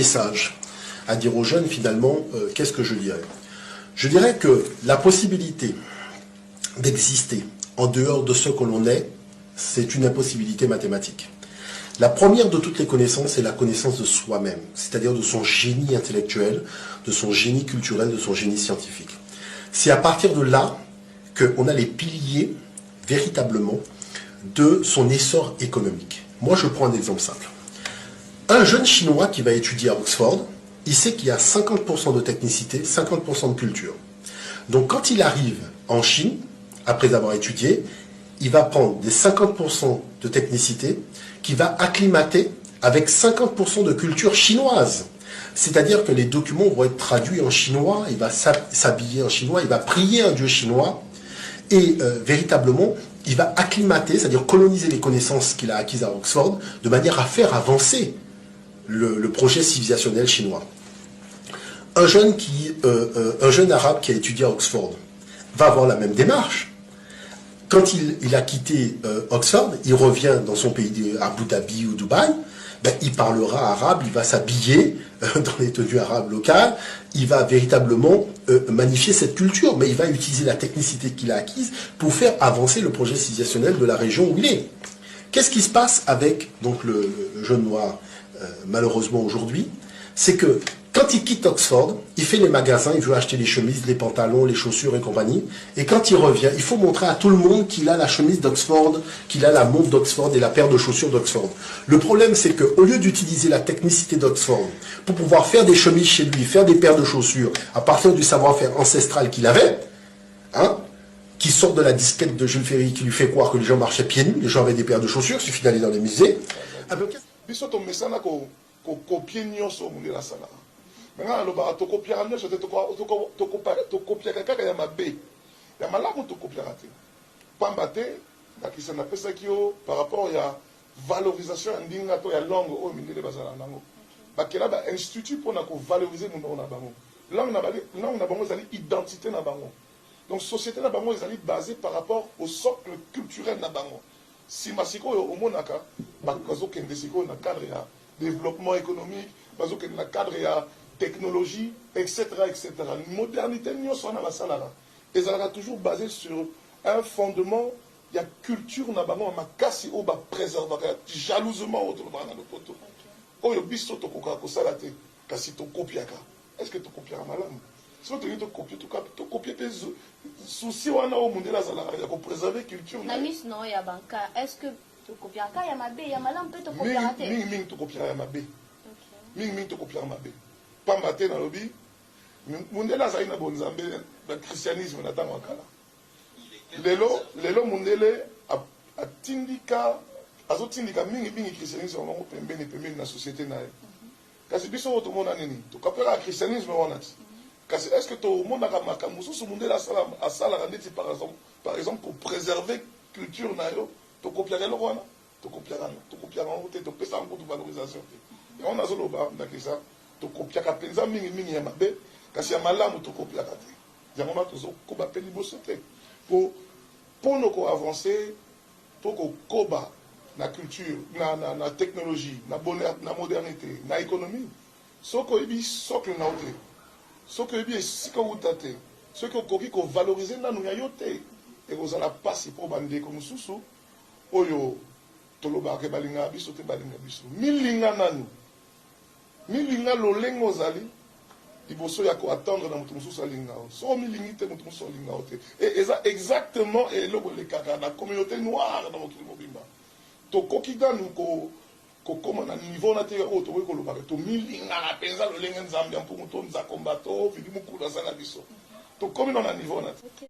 message à dire aux jeunes, finalement, qu'est-ce que je dirais? Je dirais que la possibilité d'exister en dehors de ce que l'on est, c'est une impossibilité mathématique. La première de toutes les connaissances est la connaissance de soi-même, c'est-à-dire de son génie intellectuel, de son génie culturel, de son génie scientifique. C'est à partir de là qu'on a les piliers, véritablement, de son essor économique. Moi, je prends un exemple simple. Un jeune Chinois qui va étudier à Oxford, il sait qu'il y a 50% de technicité, 50% de culture. Donc quand il arrive en Chine, après avoir étudié, il va prendre des 50% de technicité qui va acclimater avec 50% de culture chinoise. C'est-à-dire que les documents vont être traduits en chinois, il va s'habiller en chinois, il va prier un dieu chinois, et véritablement, il va acclimater, c'est-à-dire coloniser les connaissances qu'il a acquises à Oxford, de manière à faire avancer le projet civilisationnel chinois. Un jeune arabe qui a étudié à Oxford va avoir la même démarche. Quand il a quitté Oxford, il revient dans son pays, Abu Dhabi ou Dubaï, ben, il parlera arabe, il va s'habiller dans les tenues arabes locales, il va véritablement magnifier cette culture, mais il va utiliser la technicité qu'il a acquise pour faire avancer le projet civilisationnel de la région où il est. Qu'est-ce qui se passe avec donc, le jeune noir, malheureusement aujourd'hui? C'est que quand il quitte Oxford, il fait les magasins, il veut acheter les chemises, les pantalons, les chaussures et compagnie. Et quand il revient, il faut montrer à tout le monde qu'il a la chemise d'Oxford, qu'il a la montre d'Oxford et la paire de chaussures d'Oxford. Le problème, c'est qu'au lieu d'utiliser la technicité d'Oxford pour pouvoir faire des chemises chez lui, faire des paires de chaussures, à partir du savoir-faire ancestral qu'il avait, hein, qui sort de la disquette de Jules Ferry, qui lui fait croire que les gens marchaient pieds nus, les gens avaient des paires de chaussures, il suffit d'aller dans les musées. Maintenant, le to copier ne c'était to copier kaka ya mabe ya malamu to copier raté pambate na kisa na pesa kio par rapport à valorisation ndinga to ya langue o mindele bazala nango bakela ba institut pour na ko valoriser mon na bango langue na bango zali identité na bango donc société na bango zali basée par rapport au socle culturel na bango si masiko o monaka bakazo kende siko na cadre ya développement économique bazo kende na cadre ya technologie, etc., etc. La modernité, ils sont toujours basés sur un fondement, il y a culture, il y a préserver jalousement autour de la photo. Quand il y a des choses qui sont copiées, est-ce que tu copies à malade? Si tu copies tes soucis, on a au monde pour préserver la culture. Non, il y a banca. Est-ce que tu copies à il y a ma bé, il y a malade, peut-te copier à tes. Ming, tu copies à ma bé. Ming, tu copies à ma bé. Pas maté dans le lobby, Mundela a une bonne zambé, le christianisme n'attend pas là. Lelo Mundele a tindika, a zotindika mingi christianisme on pembeni na société na. Kasi biso to mona nini, to kapela christianisme on a. Kasi est-ce que to mona ka makamusu so Mundela a sala renditi par exemple pour préserver culture na yo, to copier le roi, to copier en route, to pesa en de valorisation. Et on a zolo ba ndakisa. To kopiaka penza mingi ya mabe kasi ya malamu to kopiaka te yango na tozo ko ba peli bosote pour noko avancer pour ko koba na culture na technologie na bonheur na modernité na économie soko ebi socle na ote soko ebi sika utate soko koki ko valoriser na nu ya yote et ko zala passer pour bande ko mususu oyo toloba ke balinga biso te balinga biso milinga nanu milinga lolengo zali iboso ya ko attendre na mutu mususu alinga so milingi te mutu mususu alinga ote et exactement et logo le kaka na communauté noire dans mokili mobimba to kokida nu ko koma na niveau na te o to ko lo ba to milinga na penza lolengo nzambe mpo mutu nza kombato vidi mukula sana biso to komi na niveau na te